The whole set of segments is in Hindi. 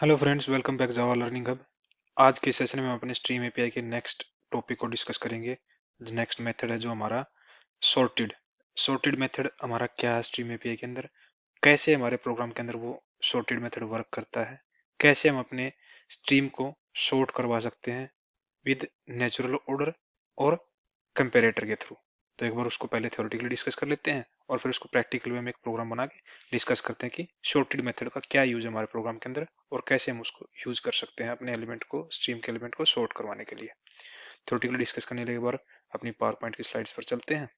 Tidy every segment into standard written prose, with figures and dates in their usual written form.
हेलो फ्रेंड्स, वेलकम बैक जावा लर्निंग हब। आज के सेशन में हम अपने स्ट्रीम एपीआई के नेक्स्ट टॉपिक को डिस्कस करेंगे। नेक्स्ट मेथड है जो हमारा सॉर्टेड सॉर्टेड मेथड हमारा क्या है स्ट्रीम एपीआई के अंदर, कैसे हमारे प्रोग्राम के अंदर वो सॉर्टेड मेथड वर्क करता है, कैसे हम अपने स्ट्रीम को सॉर्ट करवा सकते हैं विद नेचुरल ऑर्डर और कंपेरेटर के थ्रू। तो एक बार उसको पहले थ्योरेटिकली डिस्कस कर लेते हैं और फिर उसको प्रैक्टिकल वे में एक प्रोग्राम बना के डिस्कस करते हैं कि शॉर्टेड मेथड का क्या यूज है हमारे प्रोग्राम के अंदर और कैसे हम उसको यूज कर सकते हैं अपने एलिमेंट को, स्ट्रीम के एलिमेंट को सॉर्ट करवाने के लिए। थ्योरेटिकली डिस्कस करने के बाद अपनी पावर पॉइंट की स्लाइड्स पर चलते हैं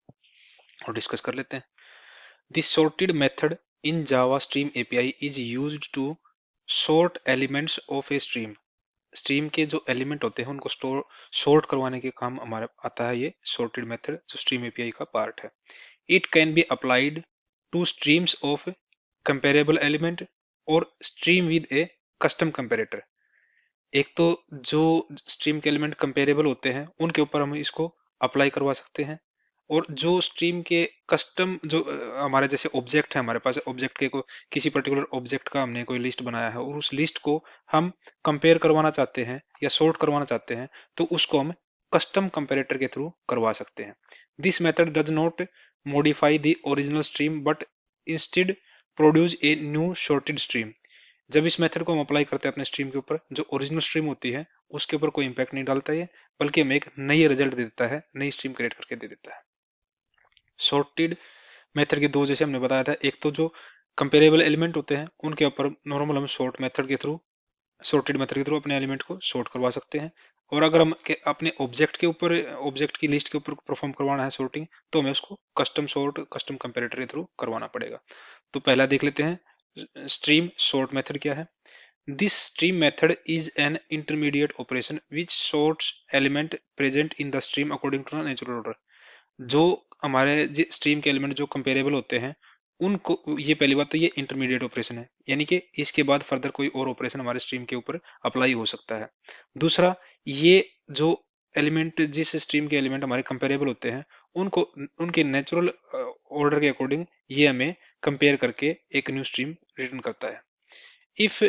और डिस्कस कर लेते हैं। This sorted method in Java Stream API is used to sort elements of a stream। Stream के जो एलिमेंट होते हैं उनको सॉर्ट करवाने के काम हमारे आता है ये सॉर्टेड मेथड जो स्ट्रीम एपीआई का पार्ट है। It can be applied to streams of comparable element और stream with a custom comparator. एक तो जो स्ट्रीम के एलिमेंट कंपेरेबल होते हैं उनके ऊपर हम इसको अप्लाई करवा सकते हैं, और जो स्ट्रीम के कस्टम जो हमारे जैसे ऑब्जेक्ट है, हमारे पास ऑब्जेक्ट के किसी पर्टिकुलर ऑब्जेक्ट का हमने कोई लिस्ट बनाया है और उस लिस्ट को हम कंपेयर करवाना चाहते हैं या सॉर्ट करवाना चाहते हैं, तो उसको हम कस्टम कंपेरेटर के थ्रू करवा सकते हैं। This method does not modify the original stream but instead produce a new sorted stream. जब इस मेथड को हम अप्लाई करते हैं अपने स्ट्रीम के ऊपर, जो ओरिजिनल स्ट्रीम होती है उसके ऊपर कोई इंपैक्ट नहीं डालता है, बल्कि हमें एक नई रिजल्ट दे देता है, नई स्ट्रीम क्रिएट करके दे देता है। सॉर्टेड मेथड के दो जैसे हमने बताया था, एक तो जो कंपेरेबल एलिमेंट होते हैं उनके ऊपर नॉर्मल हम सॉर्टेड मेथड के थ्रू अपने एलिमेंट को सॉर्ट करवा सकते हैं, और अगर हम अपने ऑब्जेक्ट के ऊपर, ऑब्जेक्ट की लिस्ट के ऊपर परफॉर्म करवाना है सॉर्टिंग, तो हमें उसको कस्टम कंपेरेटर के थ्रू करवाना पड़ेगा। तो पहला देख लेते हैं स्ट्रीम सॉर्ट मेथड क्या है। This stream method is an intermediate operation which sorts element present in the stream according to natural order. जो हमारे स्ट्रीम के एलिमेंट जो कंपेरेबल होते हैं उनको, ये पहली बात तो ये इंटरमीडिएट ऑपरेशन है, यानी कि इसके बाद फर्दर कोई और ऑपरेशन हमारे स्ट्रीम के ऊपर अप्लाई हो सकता है। दूसरा, ये जो एलिमेंट, जिस स्ट्रीम के एलिमेंट हमारे कंपेरेबल होते हैं उनको उनके नेचुरल ऑर्डर के अकॉर्डिंग ये हमें कंपेयर करके एक न्यू स्ट्रीम रिटर्न करता है। If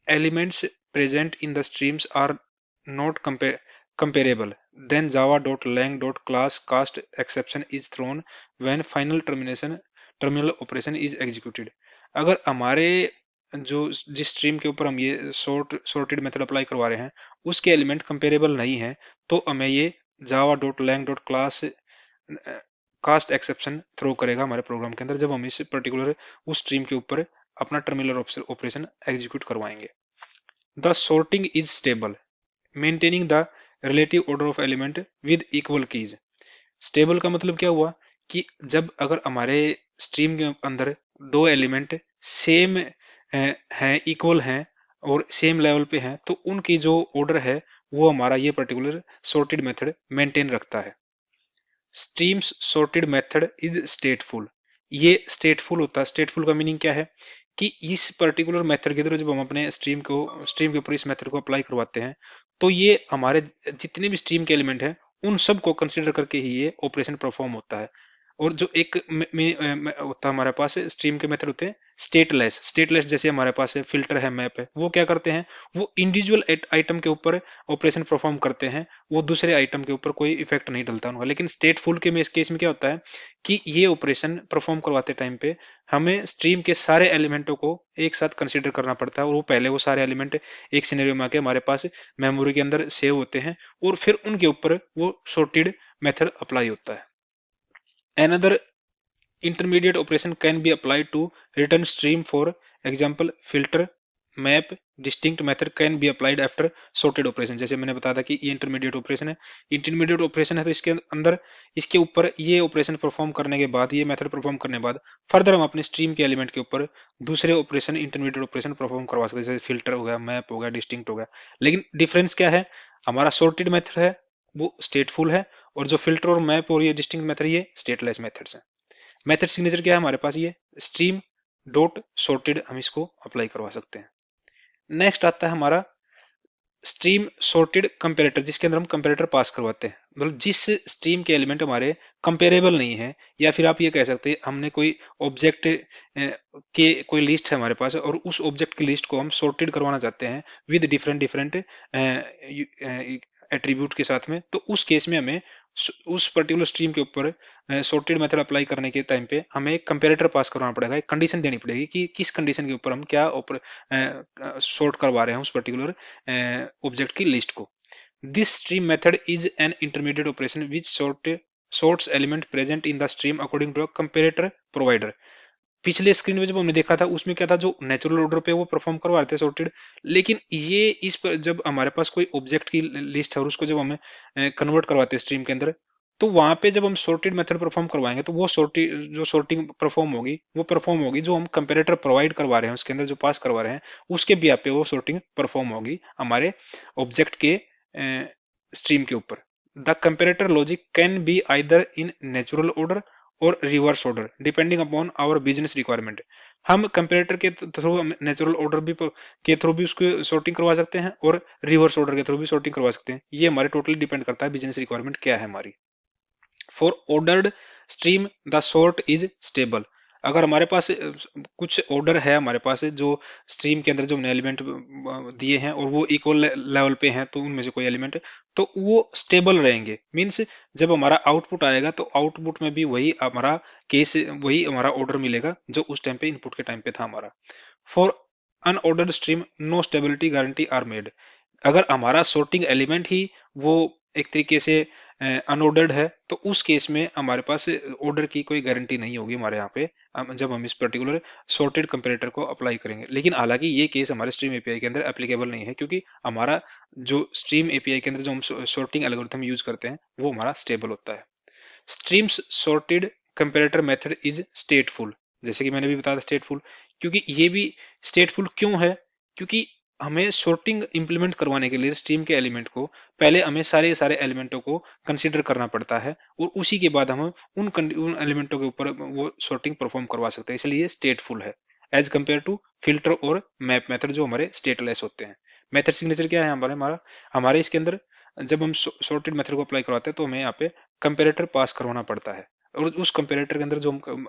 elements present in the streams are not comparable, then java.lang.class cast exception is thrown when final terminal operation is executed। अगर हमारे जो जिस स्ट्रीम के ऊपर हम ये सॉर्टेड मेथड अप्लाई करवा रहे हैं उसके एलिमेंट कंपेरेबल नहीं है, तो हमें ये java.lang.class कास्ट एक्सेप्शन थ्रो करेगा हमारे प्रोग्राम के अंदर, जब हम इस पर्टिकुलर उस स्ट्रीम के ऊपर अपना टर्मिनल ऑपरेशन एग्जीक्यूट करवाएंगे। The sorting is stable, maintaining the relative order of element with equal keys। Stable का मतलब क्या हुआ कि जब अगर हमारे स्ट्रीम के अंदर दो एलिमेंट सेम हैं, इक्वल हैं और सेम लेवल पे हैं, तो उनकी जो ऑर्डर है वो हमारा ये पर्टिकुलर सॉर्टेड मेथड मेंटेन रखता है। Streams sorted method is स्टेटफुल। ये स्टेटफुल होता है। स्टेटफुल का मीनिंग क्या है कि इस पर्टिकुलर मेथड के थ्रू जब हम अपने स्ट्रीम के ऊपर इस मेथड को अप्लाई करवाते हैं, तो ये हमारे जितने भी स्ट्रीम के एलिमेंट हैं उन सब को कंसीडर करके ही ये ऑपरेशन परफॉर्म होता है। और जो एक होता है हमारे पास स्ट्रीम के मेथड होते हैं स्टेटलेस जैसे हमारे पास फिल्टर है, मैप है, वो क्या करते हैं, वो इंडिविजुअल आइटम के ऊपर ऑपरेशन परफॉर्म करते हैं, वो दूसरे आइटम के ऊपर कोई इफेक्ट नहीं डलता उनका। लेकिन स्टेटफुल के में इस केस में क्या होता है कि ये ऑपरेशन परफॉर्म करवाते टाइम पे हमें स्ट्रीम के सारे एलिमेंटों को एक साथ कंसीडर करना पड़ता है, और वो पहले वो सारे एलिमेंट एक सिनेरियो में आके हमारे पास मेमोरी के अंदर सेव होते हैं और फिर उनके ऊपर वो सॉर्टेड मेथड अप्लाई होता है। Another intermediate operation can be applied to return stream, for example filter, map, distinct method can be applied after sorted operation। जैसे मैंने बताया था कि ये इंटरमीडिएट ऑपरेशन है। इंटरमीडिएट ऑपरेशन है तो इसके अंदर, इसके ऊपर ये ऑपरेशन परफॉर्म करने के बाद, ये मेथड परफॉर्म करने के बाद फर्दर हम अपने स्ट्रीम के एलिमेंट के ऊपर दूसरे ऑपरेशन, इंटरमीडिएट ऑपरेशन परफॉर्म करवा सकते हैं, जैसे फिल्टर हो गया, मैप हो गया, डिस्टिंक्ट हो गया। लेकिन डिफरेंस क्या है, हमारा सॉर्टेड मेथड है वो स्टेटफुल है, और जो फिल्टर और मैप और ये डिस्टिंक्ट मेथड ये स्टेटलेस मेथड्स है। मेथड सिग्नेचर क्या है हमारे पास, ये स्ट्रीम डॉट सॉर्टेड हम इसको अप्लाई करवा सकते हैं। नेक्स्ट आता है हमारा स्ट्रीम सॉर्टेड कंपेरेटर, जिसके अंदर हम कंपेरेटर पास करवाते हैं, मतलब जिस स्ट्रीम के एलिमेंट हमारे कंपेरेबल नहीं है, या फिर आप ये कह सकते हैं हमने कोई ऑब्जेक्ट के कोई लिस्ट है हमारे पास और उस ऑब्जेक्ट की लिस्ट को हम सॉर्टेड करवाना चाहते हैं विद डिफरेंट डिफरेंट एट्रीब्यूट के साथ में, तो उस केस में हमें उस पर्टिकुलर स्ट्रीम के ऊपर सॉर्टेड मेथड अप्लाई करने के टाइम पे हमें एक कंपेरेटर पास करवाना पड़ेगा, एक कंडीशन देनी पड़ेगी कि किस कंडीशन के ऊपर हम क्या सॉर्ट करवा रहे हैं उस पर्टिकुलर ऑब्जेक्ट की लिस्ट को। This stream method is an intermediate operation which sorts element present in the stream according to a comparator provider. पिछले स्क्रीन में जब हमने देखा था उसमें क्या था, जो नेचुरल ऑर्डर पे वो परफॉर्म करवा रहे थे सॉर्टेड, लेकिन ये इस पर जब हमारे पास कोई ऑब्जेक्ट की लिस्ट है और उसको जब हमें कन्वर्ट करवाते हैं स्ट्रीम के अंदर, तो वहां पे जब हम सॉर्टेड मेथड परफॉर्म करवाएंगे तो वो सॉर्टेड जो सॉर्टिंग परफॉर्म होगी जो हम कंपेरेटर प्रोवाइड करवा रहे हैं उसके अंदर जो पास करवा रहे हैं उसके भी पे वो सॉर्टिंग परफॉर्म होगी हमारे ऑब्जेक्ट के स्ट्रीम के ऊपर। The comparator logic can be either in natural order or reverse order depending upon our business requirement. हम कंपेरेटर के थ्रू नेचुरल ऑर्डर भी के थ्रू भी उसको सॉर्टिंग करवा सकते हैं और रिवर्स ऑर्डर के थ्रू भी सॉर्टिंग करवा सकते हैं, ये हमारे टोटली डिपेंड करता है बिजनेस रिक्वायरमेंट क्या है हमारी। For ordered stream the sort is stable. अगर हमारे पास कुछ ऑर्डर है हमारे पास जो स्ट्रीम के अंदर जो हमने एलिमेंट दिए हैं और वो इक्वल लेवल पे हैं, तो उनमें से कोई एलिमेंट तो वो स्टेबल रहेंगे, मींस जब हमारा आउटपुट आएगा तो आउटपुट में भी वही हमारा केस वही हमारा ऑर्डर मिलेगा जो उस टाइम पे इनपुट के टाइम पे था हमारा। For unordered stream no stability guarantee are made. अगर हमारा सॉर्टिंग एलिमेंट ही वो एक तरीके से अनऑर्डर्ड है तो उस केस में हमारे पास ऑर्डर की कोई गारंटी नहीं होगी हमारे यहाँ पे जब हम इस पर्टिकुलर सॉर्टेड कंपेरेटर को अप्लाई करेंगे। लेकिन हालांकि ये केस हमारे स्ट्रीम एपीआई के अंदर एप्लीकेबल नहीं है, क्योंकि हमारा जो स्ट्रीम एपीआई के अंदर जो हम सॉर्टिंग एल्गोरिथम यूज करते हैं वो हमारा स्टेबल होता है। Streams sorted comparator method is stateful. जैसे कि मैंने भी बताया था स्टेटफुल, क्योंकि ये भी स्टेटफुल क्यों है, क्योंकि हमें सॉर्टिंग इंप्लीमेंट करवाने के लिए स्ट्रीम के एलिमेंट को पहले हमें सारे सारे एलिमेंटों को कंसीडर करना पड़ता है और उसी के बाद हम उन एलिमेंटों के ऊपर वो सॉर्टिंग परफॉर्म करवा सकते हैं, इसलिए स्टेटफुल है एज कंपेयर टू फिल्टर और मैप मेथड जो हमारे स्टेटलेस होते हैं। मेथड सिग्नेचर क्या है हमारे हमारा हमारे इसके अंदर जब हम सॉर्टेड मेथड को अप्लाई करवाते हैं तो हमें यहाँ पे कंपेरेटर पास करवाना पड़ता है और उस कंपेरेटर के अंदर जो हम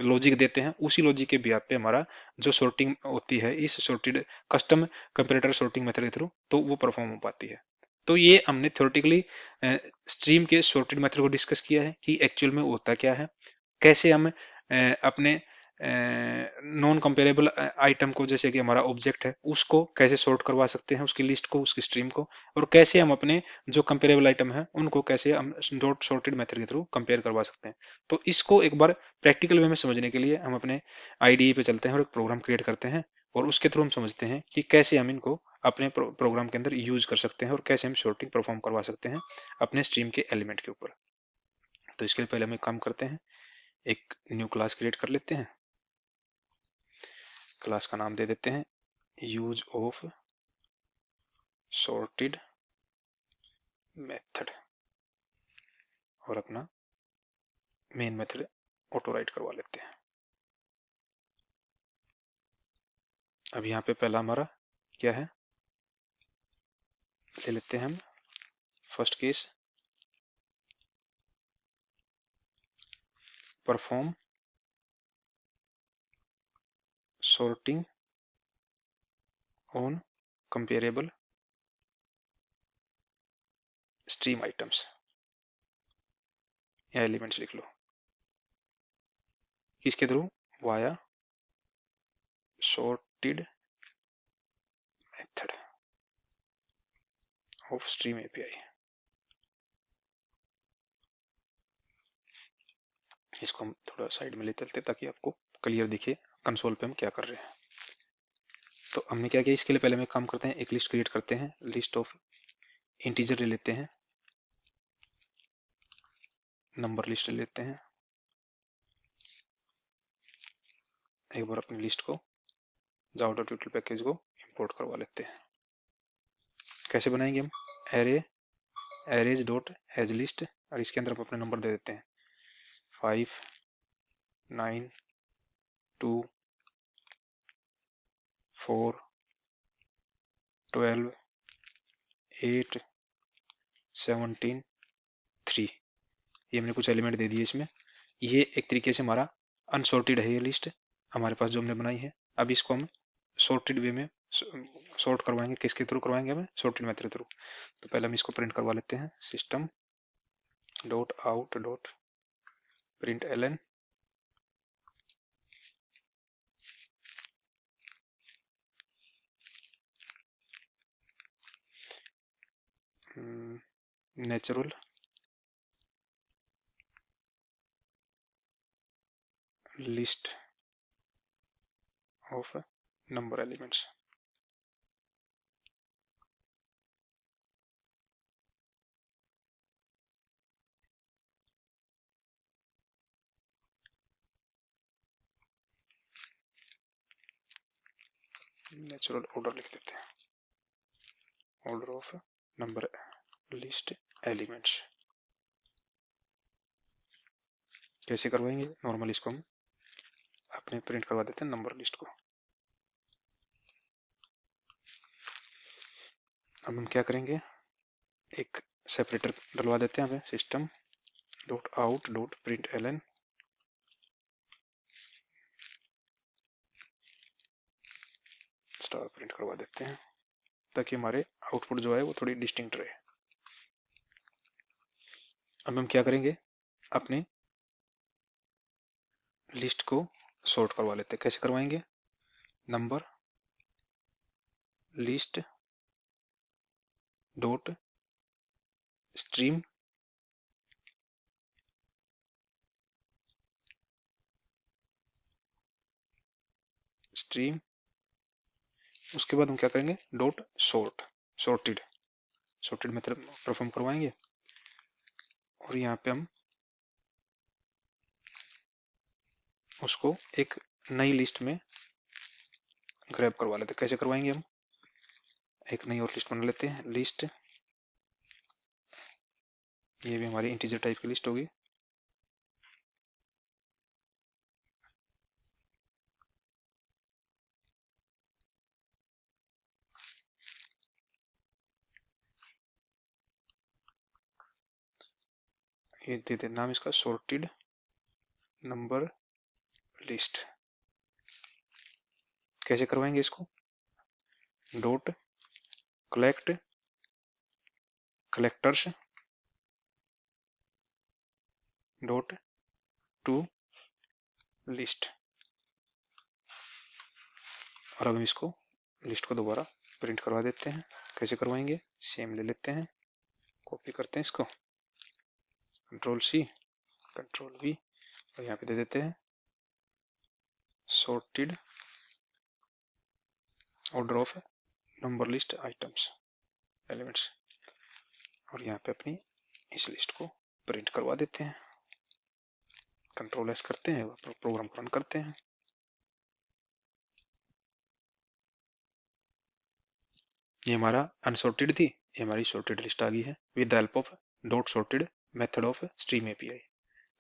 लॉजिक देते हैं उसी लॉजिक के बिहाफ पे हमारा जो सॉर्टिंग होती है इस sorted custom comparator sorting method के थ्रू तो वो परफॉर्म हो पाती है। तो ये हमने थ्योरेटिकली स्ट्रीम के सॉर्टेड मेथड को डिस्कस किया है कि एक्चुअल में होता क्या है, कैसे हम अपने नॉन कंपेरेबल आइटम को, जैसे कि हमारा ऑब्जेक्ट है, उसको कैसे सॉर्ट करवा सकते हैं उसकी लिस्ट को उसकी स्ट्रीम को, और कैसे हम अपने जो कंपेरेबल आइटम है उनको कैसे हम डॉट सॉर्टेड मेथड के थ्रू कंपेयर करवा सकते हैं। तो इसको एक बार प्रैक्टिकल वे में समझने के लिए हम अपने आईडीई पे चलते हैं और एक प्रोग्राम क्रिएट करते हैं और उसके थ्रू हम समझते हैं कि कैसे हम इनको अपने प्रोग्राम के अंदर यूज कर सकते हैं और कैसे हम सॉर्टिंग परफॉर्म करवा सकते हैं अपने स्ट्रीम के एलिमेंट के ऊपर। तो इसके लिए पहले हम एक काम करते हैं, एक न्यू क्लास क्रिएट कर लेते हैं। क्लास का नाम दे देते हैं यूज ऑफ सॉर्टेड मेथड और अपना मेन मेथड ऑटो राइट करवा लेते हैं। अब यहाँ पे पहला हमारा क्या है, ले लेते हैं हम first case perform sorting on comparable stream items या एलिमेंट्स लिख लो, किसके through, via sorted method of stream API. इसको हम थोड़ा साइड में ले चलते ताकि आपको क्लियर दिखे कंसोल पे हम क्या कर रहे हैं। तो हमने क्या किया, इसके लिए पहले हम एक काम करते हैं, एक लिस्ट क्रिएट करते हैं, लिस्ट ऑफ इंटीजर ले लेते हैं, नंबर लिस्ट ले लेते हैं। एक बार अपनी लिस्ट को जावा डॉट यूटिल पैकेज को इंपोर्ट करवा लेते हैं। कैसे बनाएंगे हम, array arrays dot as list और इसके अंदर हम अपने नंबर दे देते हैं 5 9 2 4 12 8 17 3, ये हमने कुछ एलिमेंट दे दिए इसमें। ये एक तरीके से हमारा अनसॉर्टेड है ये लिस्ट हमारे पास जो हमने बनाई है। अब इसको हम सॉर्टेड वे में सॉर्ट करवाएंगे। किसके थ्रू करवाएंगे? हमें सॉर्टेड मेथड के थ्रू। तो पहले हम इसको प्रिंट करवा लेते हैं, system dot out dot print L natural list of number elements. Natural order लिख देते हैं, order of number list elements. कैसे करवाएंगे? नॉर्मल इसको हम अपने प्रिंट करवा देते हैं नंबर लिस्ट को। अब हम क्या करेंगे, एक सेपरेटर डलवा देते हैं हमें, system dot out dot print L star print करवा देते हैं ताकि हमारे आउटपुट जो है वो थोड़ी डिस्टिंक्ट रहे। अब हम क्या करेंगे, अपने लिस्ट को सॉर्ट करवा लेते हैं। कैसे करवाएंगे? Number list dot stream stream, उसके बाद हम क्या करेंगे, dot sort sorted sorted method perform करवाएंगे। और यहाँ पे हम उसको एक नई लिस्ट में ग्रैब करवा लेते हैं। कैसे करवाएंगे? हम एक नई और लिस्ट बना लेते हैं, लिस्ट, ये भी हमारी इंटीजर टाइप की लिस्ट होगी। ये दे दे नाम इसका सॉर्टेड नंबर लिस्ट। कैसे करवाएंगे इसको? Dot collect collectors dot to list. और अब हम इसको लिस्ट को दोबारा प्रिंट करवा देते हैं। कैसे करवाएंगे? सेम ले लेते हैं, कॉपी करते हैं इसको, कंट्रोल सी कंट्रोल वी, और यहाँ पे दे देते हैं sorted order of number list items elements. और यहाँ पे अपनी इस लिस्ट को प्रिंट करवा देते हैं। कंट्रोल एस करते हैं, प्रोग्राम को रन करते हैं। ये हमारा अनसॉर्टेड थी, ये हमारी सॉर्टेड लिस्ट आ गई है with the help of dot sorted method of stream API.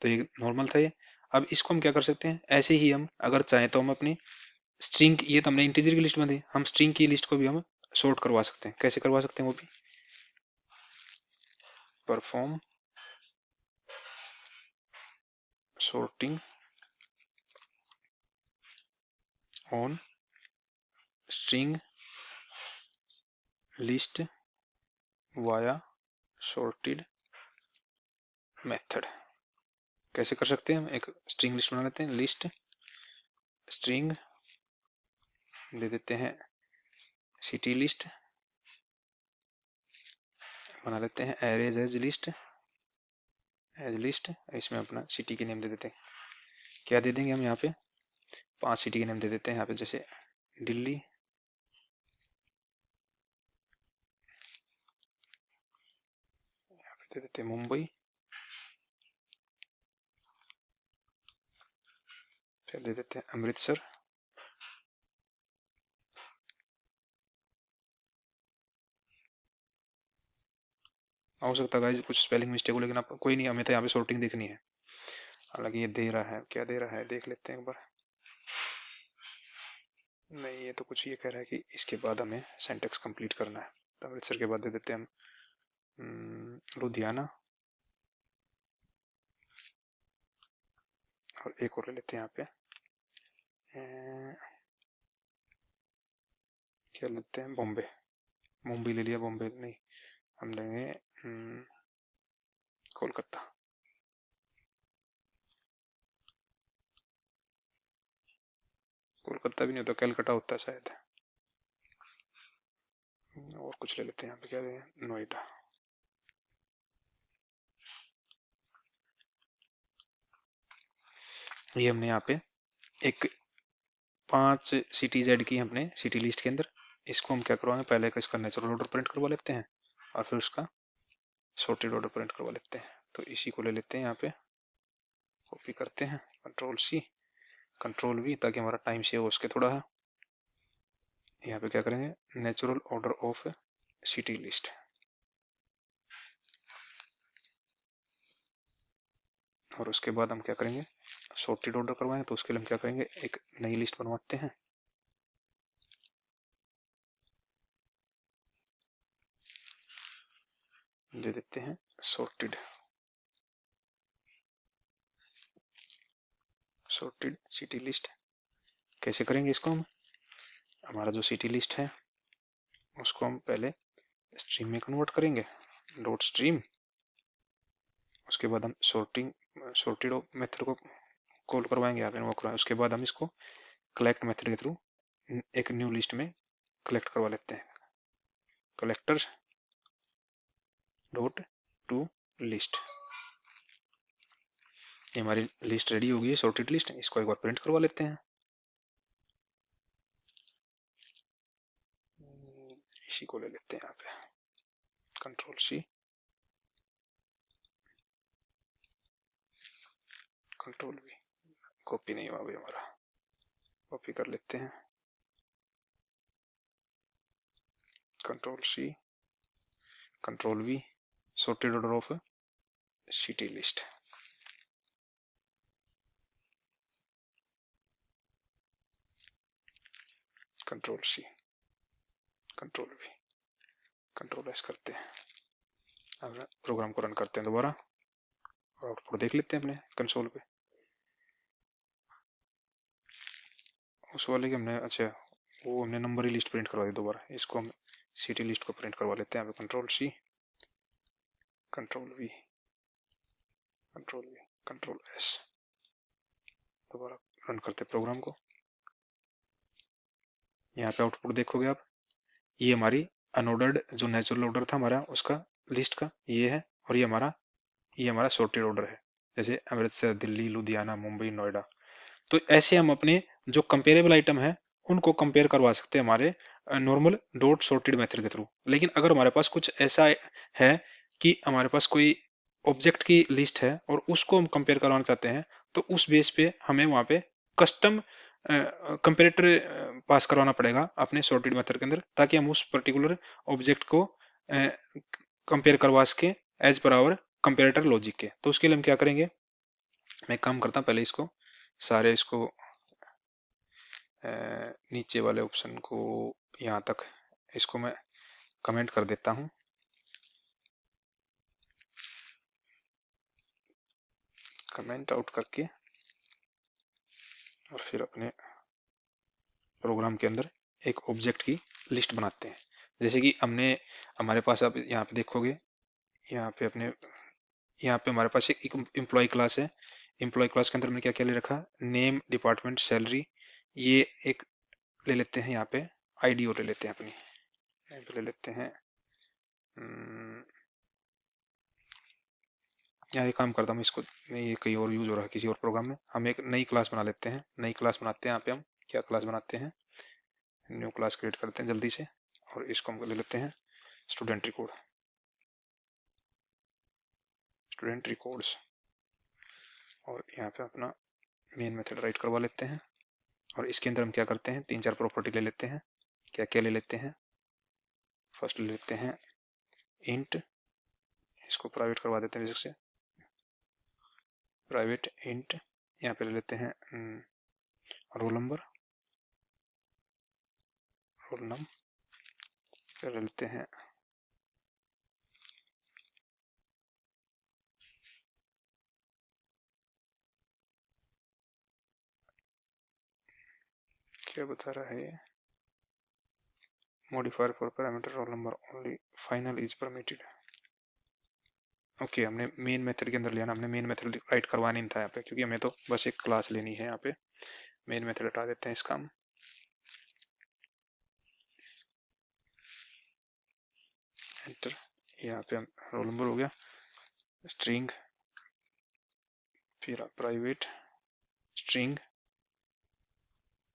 तो ये नॉर्मल था ये। अब इसको हम क्या कर सकते हैं, ऐसे ही हम अगर चाहें तो हम अपनी स्ट्रिंग, ये तो हमने इंटीजर की लिस्ट में दी, हम स्ट्रिंग की लिस्ट को भी हम सॉर्ट करवा सकते हैं। कैसे करवा सकते हैं वो भी? Perform sorting on string list via sorted method। कैसे कर सकते हैं? हम एक स्ट्रिंग लिस्ट बना लेते हैं, लिस्ट स्ट्रिंग दे देते हैं, सिटी लिस्ट बना लेते हैं, एरेज एज लिस्ट इसमें अपना सिटी के नेम दे देते हैं। क्या दे देंगे हम यहाँ पे? 5 सिटी के नेम दे देते हैं यहाँ पे, जैसे दिल्ली, यहाँ पे दे देते हैं मुंबई, फिर दे देते हैं अमृतसर, हो सकता है कुछ स्पेलिंग मिस्टेक हो, लेकिन आप कोई नहीं, हमें तो यहाँ पे सॉर्टिंग देखनी है। हालांकि ये दे रहा है, क्या दे रहा है देख लेते हैं एक बार। नहीं, ये तो कुछ ये कह रहा है कि इसके बाद हमें सिंटैक्स कंप्लीट करना है। तो अमृतसर के बाद दे देते हैं हम लुधियाना, और एक और ले लेते हैं यहाँ पे क्या लेते हैं, बॉम्बे। मुंबई ले लिया, बॉम्बे नहीं, हम लेंगे कोलकाता। कोलकाता भी नहीं होता, कलकत्ता होता है शायद। और कुछ ले लेते हैं यहाँ पे, क्या दें, नोएडा। ये हमने यहाँ पे एक 5 सिटीज ऐड की हमने सिटी लिस्ट के अंदर। इसको हम क्या करवाएंगे, पहले का इसका नेचुरल ऑर्डर प्रिंट करवा लेते हैं और फिर उसका सॉर्टेड ऑर्डर प्रिंट करवा लेते हैं। तो इसी को ले लेते हैं, यहाँ पे कॉपी करते हैं, कंट्रोल सी कंट्रोल वी, ताकि हमारा टाइम सेव हो सके थोड़ा है। यहाँ पे क्या करेंगे, natural order of city list, और उसके बाद हम क्या करेंगे, सॉर्टेड ऑर्डर करवाएं। तो उसके लिए हम क्या करेंगे, एक नई लिस्ट बनवाते हैं। दे देते हैं सॉर्टेड सिटी लिस्ट। कैसे करेंगे इसको हम, हमारा जो सिटी लिस्ट है उसको हम पहले स्ट्रीम में कन्वर्ट करेंगे, डॉट स्ट्रीम। उसके बाद हम सॉर्टेड मेथड को कॉल करवाएंगे, यहाँ पे वो करवाएंगे। उसके बाद हम इसको कलेक्ट मेथड के थ्रू एक न्यू लिस्ट में कलेक्ट करवा लेते हैं, कलेक्टर डॉट टू लिस्ट। ये हमारी लिस्ट रेडी होगी, सॉर्टेड लिस्ट। इसको एक बार प्रिंट करवा लेते हैं, इसी को ले लेते हैं यहाँ पे, control C control V. Copy नहीं हुआ भाई हमारा, कॉपी कर लेते हैं, control C control V, sorted order of city list. Control C control V control S करते हैं। अब प्रोग्राम को रन करते हैं दोबारा, और आउटपुट देख लेते हैं अपने कंसोल पे। उस वाले के हमने, अच्छा वो हमने नंबर ही लिस्ट प्रिंट करवा दी दोबारा। इसको हम सिटी लिस्ट को प्रिंट करवा लेते हैं। यहाँ पे control C control V control S, दोबारा रन करते प्रोग्राम को। यहाँ पे आउटपुट देखोगे आप, ये हमारी अनऑर्डर्ड जो नेचुरल ऑर्डर था हमारा उसका लिस्ट का ये है, और ये हमारा सॉर्टेड ऑर्डर है, जैसे अमृतसर, दिल्ली, लुधियाना, मुंबई, नोएडा। तो ऐसे हम अपने जो कंपेरेबल आइटम है उनको कंपेयर करवा सकते हैं हमारे नॉर्मल डॉट सॉर्टेड मेथड के थ्रू। लेकिन अगर हमारे पास कुछ ऐसा है कि हमारे पास कोई ऑब्जेक्ट की लिस्ट है और उसको हम कंपेयर करवाना चाहते हैं, तो उस बेस पे हमें वहां पे कस्टम कंपेरेटर पास करवाना पड़ेगा अपने सॉर्टेड मेथड के अंदर, ताकि हम उस पर्टिकुलर ऑब्जेक्ट को कंपेयर करवा सके as per hour comparator logic के। तो उसके लिए हम क्या करेंगे, मैं काम करता हूँ पहले इसको सारे, इसको नीचे वाले ऑप्शन को यहाँ तक इसको मैं कमेंट कर देता हूँ। कमेंट आउट करके और फिर अपने प्रोग्राम के अंदर एक ऑब्जेक्ट की लिस्ट बनाते हैं। जैसे कि हमारे पास आप यहाँ पे देखोगे, यहाँ पे हमारे पास एक एम्प्लॉय क्लास है। एम्प्लॉय क्लास के अंदर मैंने क्या क्या ले रखा, नेम, डिपार्टमेंट, सैलरी, ये एक ले लेते हैं। यहाँ पे आईडी और ले लेते हैं अपनी, यहाँ पे ले लेते हैं। यहाँ ये काम करता हूँ इसको, ये कहीं और यूज हो रहा है किसी और प्रोग्राम में। हम एक नई क्लास बना लेते हैं, नई क्लास बनाते हैं। यहाँ पे हम क्या क्लास बनाते हैं, न्यू क्लास क्रिएट करते हैं जल्दी से, और इसको हम ले लेते हैं स्टूडेंट रिकॉर्ड्स, और यहाँ पे अपना मेन मेथड राइट करवा लेते हैं। और इसके अंदर हम क्या करते हैं, 3-4 प्रॉपर्टी ले लेते हैं। क्या क्या ले लेते हैं, फर्स्ट ले लेते हैं इंट, इसको प्राइवेट करवा देते हैं बेसिक से, प्राइवेट इंट। यहाँ पे ले लेते हैं रोल नंबर, फिर ले लेते हैं क्या बता रहा है ये? Modifier for parameter roll number only final is permitted. Okay, हमने मेन मेथड के अंदर लिया ना, हमने मेन मेथड राइट करवा नहीं था यहाँ पे, क्योंकि हमें तो बस एक क्लास लेनी है। यहाँ पे मेन मेथड हटा देते हैं इसका हम। एंटर। यहाँ पे हम रोल नंबर हो गया, स्ट्रिंग, फिर प्राइवेट स्ट्रिंग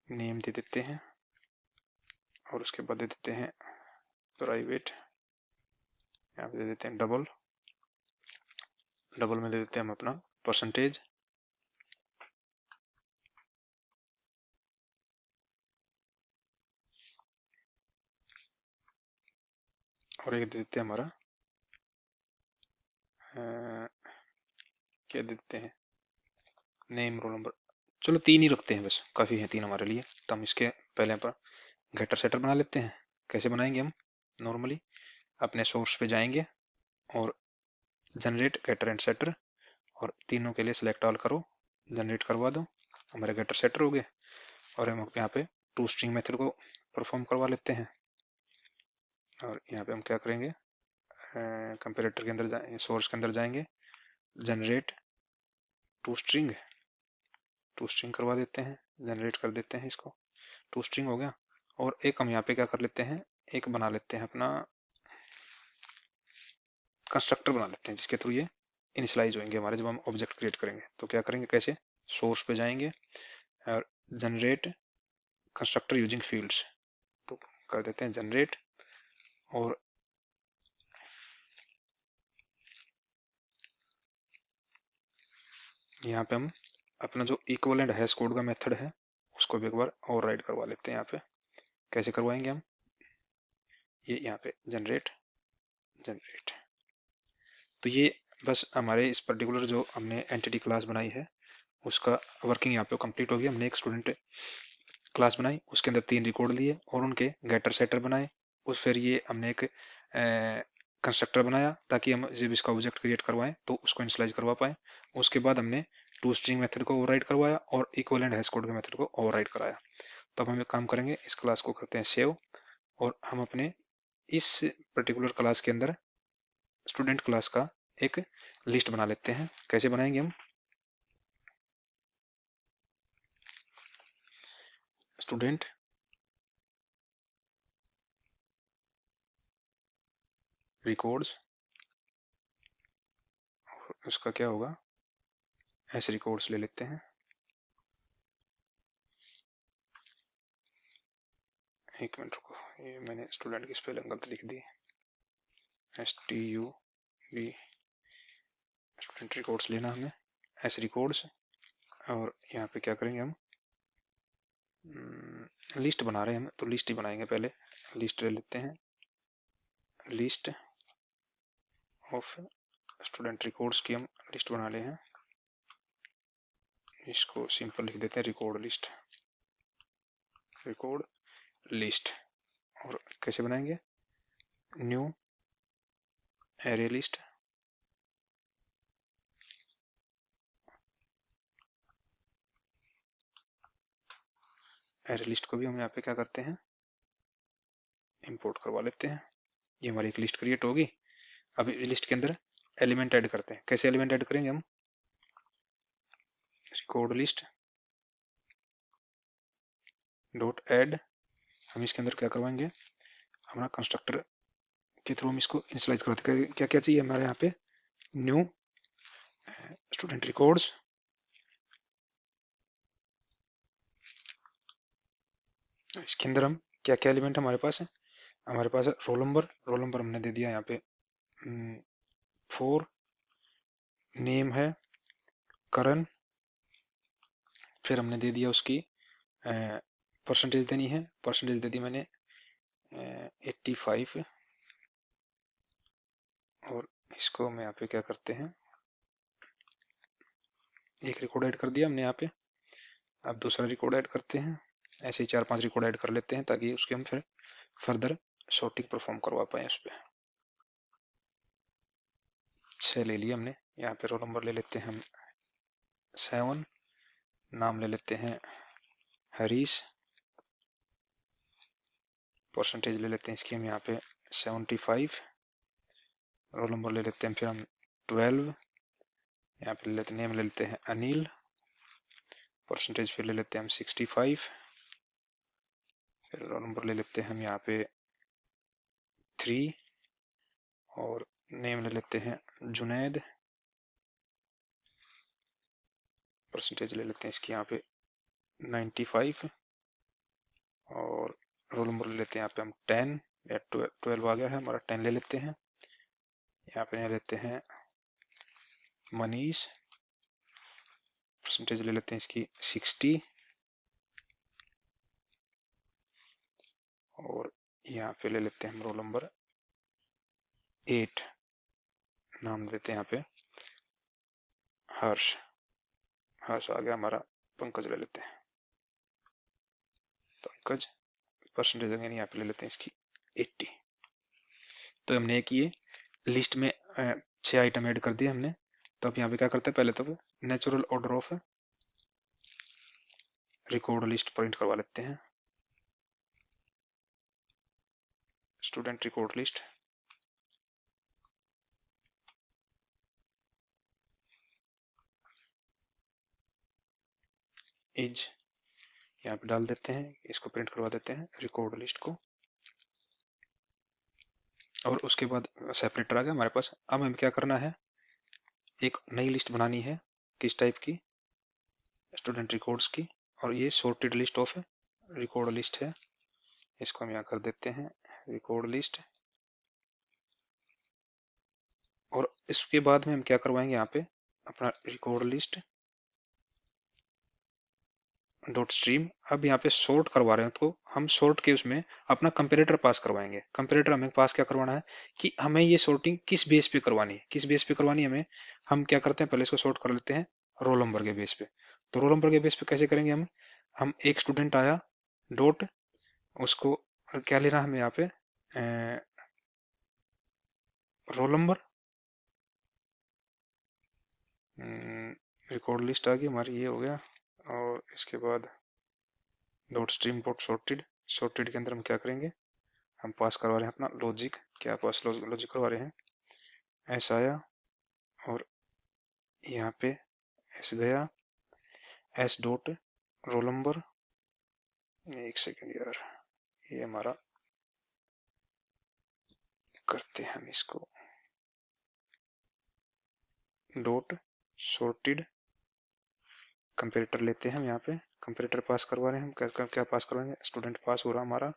नेम दे देते हैं, और उसके बाद दे देते हैं प्राइवेट, यहाँ पे दे देते हैं डबल, डबल में दे देते हैं हम अपना परसेंटेज, और एक दे देते हैं हमारा क्या देते हैं, नेम रोल नंबर। चलो 3 ही रखते हैं, बस काफ़ी है 3 हमारे लिए। तो हम इसके पहले पर गेटर सेटर बना लेते हैं। कैसे बनाएंगे हम? नॉर्मली अपने सोर्स पे जाएंगे और जनरेट गेटर एंड सेटर, और तीनों के लिए सिलेक्ट ऑल करो, जनरेट करवा दो, हमारे गेटर सेटर हो गए। और हम यहाँ पे टू स्ट्रिंग मेथड को परफॉर्म करवा लेते हैं। और यहाँ पे हम क्या करेंगे, कंपेरेटर के अंदर जाए, सोर्स के अंदर जाएंगे, generate to string, to string करवा देते हैं, जनरेट कर देते हैं इसको, टू स्ट्रिंग हो गया। और एक हम यहाँ पे क्या कर लेते हैं, एक बना लेते हैं अपना कंस्ट्रक्टर बना लेते हैं, जिसके थ्रू ये इनिशियलाइज होंगे हमारे जब हम ऑब्जेक्ट क्रिएट करेंगे। तो क्या करेंगे, कैसे, सोर्स पे जाएंगे और जनरेट कंस्ट्रक्टर यूजिंग फील्ड्स, तो कर देते हैं जनरेट, और यहाँ पे हम अपना जो इक्वलेंट हैश कोड का मेथड है उसको भी एक बार और राइट करवा लेते हैं। यहाँ पे कैसे करवाएंगे हम, ये यहाँ पे जनरेट, जनरेट, तो ये बस हमारे इस पर्टिकुलर जो हमने एंटिटी क्लास बनाई है उसका वर्किंग यहाँ पे कंप्लीट हो गया। हमने एक स्टूडेंट क्लास बनाई, उसके अंदर 3 रिकॉर्ड लिए और उनके गेटर सेटर बनाए, उस फिर ये हमने एक कंस्ट्रक्टर बनाया ताकि हम जब इसका ऑब्जेक्ट क्रिएट करवाएं तो उसको इनिशियलाइज करवा पाए। उसके बाद हमने टू स्ट्रिंग मेथड को ओवरराइड करवाया और इक्वलेंट हैश कोड के मेथड को ओवरराइड कराया। तब हम एक काम करेंगे, इस क्लास को करते हैं सेव, और हम अपने इस पर्टिकुलर क्लास के अंदर स्टूडेंट क्लास का एक लिस्ट बना लेते हैं। कैसे बनाएंगे हम, स्टूडेंट रिकॉर्ड्स, उसका क्या होगा, ऐसे रिकॉर्ड्स ले लेते हैं। एक मिनट रुको, ये मैंने स्टूडेंट की स्पेलिंग गलत लिख दी, STUB, स्टूडेंट रिकॉर्ड्स लेना हमें, ऐसे रिकॉर्ड्स। और यहाँ पे क्या करेंगे हम, लिस्ट बना रहे हैं हम तो लिस्ट ही बनाएंगे, पहले लिस्ट ले लेते हैं, लिस्ट ऑफ स्टूडेंट रिकॉर्ड्स की हम लिस्ट बना ले हैं, इसको सिंपल लिख देते हैं रिकॉर्ड लिस्ट, रिकॉर्ड लिस्ट। और कैसे बनाएंगे, new array list, array list को भी हम यहाँ पे क्या करते हैं, इंपोर्ट करवा लेते हैं। ये हमारी एक लिस्ट क्रिएट होगी। अब इस लिस्ट के अंदर एलिमेंट ऐड करते हैं। कैसे एलिमेंट ऐड करेंगे हम, रिकॉर्ड लिस्ट डॉट ऐड, हम इसके अंदर क्या करवाएंगे, हमारा कंस्ट्रक्टर के थ्रू हम इसको इनिशियलाइज करते हैं। क्या क्या चाहिए हमारे यहाँ पे, न्यू स्टूडेंट रिकॉर्ड्स, इसके अंदर हम क्या क्या एलिमेंट हमारे पास है, हमारे पास है रोल नंबर, रोल नंबर हमने दे दिया यहाँ पे 4, नेम है करण, फिर हमने दे दिया उसकी परसेंटेज देनी है, परसेंटेज दे दी मैंने 85, और इसको हम यहाँ पे क्या करते हैं, एक रिकॉर्ड ऐड कर दिया हमने यहाँ पे। अब दूसरा रिकॉर्ड ऐड करते हैं, ऐसे ही 4-5 रिकॉर्ड ऐड कर लेते हैं ताकि उसके हम फिर फर्दर सॉर्टिंग परफॉर्म करवा पाए उस पर। 6 ले लिया हमने, यहाँ पे रोल नंबर ले लेते हैं हम 7, नाम ले लेते हैं हरीश, परसेंटेज ले लेते हैं इसकी हम यहाँ पे 75, रोल नंबर ले लेते हैं फिर हम 12, यहाँ पे ले लेते हैं नेम ले लेते हैं अनिल, परसेंटेज फिर ले लेते हैं हम 65, फिर रोल नंबर ले लेते हैं हम यहाँ पे 3 और नेम ले लेते हैं जुनैद, परसेंटेज ले लेते हैं इसकी यहाँ पे 95 और रोल नंबर ले लेते हैं यहाँ पे हम 10 या 12 आ गया है हमारा, 10 ले लेते हैं, यहाँ पे ले लेते हैं मनीष, परसेंटेज ले लेते हैं इसकी 60 और यहाँ पे ले लेते हैं हम रोल नंबर 8, नाम देते हैं यहाँ पे हर्ष, हर्ष आ गया हमारा, पंकज ले लेते हैं पंकज, परसेंटेज अगेन यहाँ पे ले लेते हैं इसकी 80। तो हमने एक ये लिस्ट में 6 आइटम ऐड कर दिए हमने। तो अब यहाँ पे क्या करते हैं, पहले तो natural order of record list print करवा लेते हैं, स्टूडेंट रिकॉर्ड लिस्ट, इज यहाँ पे डाल देते हैं, इसको प्रिंट करवा देते हैं रिकॉर्ड लिस्ट को, और उसके बाद सेपरेटर आ गया हमारे पास। अब हमें क्या करना है, एक नई लिस्ट बनानी है, किस टाइप की, स्टूडेंट रिकॉर्ड्स की, और ये sorted list of record list है, इसको हम यहाँ कर देते हैं रिकॉर्ड लिस्ट। और इसके बाद में हम क्या करवाएंगे, यहाँ पे अपना रिकॉर्ड लिस्ट डॉट स्ट्रीम। अब यहाँ पे सॉर्ट करवा रहे हैं तो हम सॉर्ट के उसमें अपना कंपेरेटर पास करवाएंगे। कंपेरेटर हमें पास क्या करवाना है कि हमें ये सॉर्टिंग किस बेस पे करवानी है, किस बेस पे करवानी है हमें। हम क्या करते हैं, पहले इसको सॉर्ट कर लेते हैं रोल नंबर के बेस पे। तो रोल नंबर के बेस पे कैसे करेंगे हम एक स्टूडेंट आया डॉट, उसको क्या लेना हमें यहाँ पे रोल नंबर, रिकॉर्ड लिस्ट आ गई हमारी, ये हो गया। और इसके बाद dot stream dot sorted, sorted के अंदर हम क्या करेंगे, हम पास करवा रहे हैं अपना लॉजिक, क्या पास लॉजिक करवा रहे हैं, एस आया और यहाँ पे एस गया, एस डॉट रोल नंबर, एक सेकेंड यार, ये हमारा करते हैं हम इसको डॉट सॉर्टेड, कंपेरेटर लेते हैं हम, यहाँ पे कंपेरेटर पास करवा रहे हैं हम, क्या पास करवाएंगे, स्टूडेंट पास हो रहा हमारा,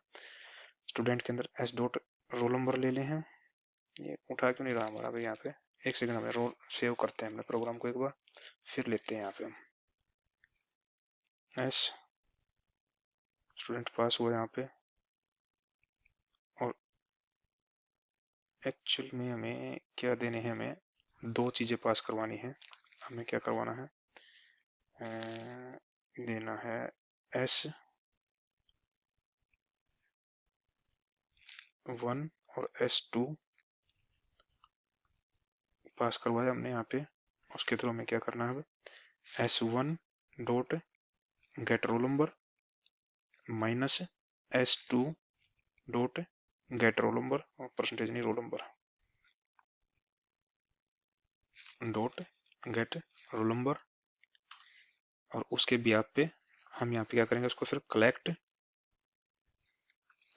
स्टूडेंट के अंदर एस डॉट रोल नंबर ले लें हैं। ये उठा क्यों नहीं रहा हमारा भाई, यहाँ पे एक सेकंड, हमें रोल सेव करते हैं हमने प्रोग्राम को एक बार, फिर लेते हैं यहाँ पे हम एस, स्टूडेंट पास हुआ यहाँ पे। और एक्चुअल में हमें क्या देने हैं, हमें दो चीजें पास करवानी है। हमें क्या करवाना है, देना है एस 1 और S2 पास करवाया हमने यहाँ पे। उसके थ्रू हमें क्या करना है, S1 dot gate roll number minus S2 dot gate roll number, और परसेंटेज नहीं roll number, dot gate roll number. और उसके ब्याह पे हम यहाँ पे क्या करेंगे, उसको फिर कलेक्ट,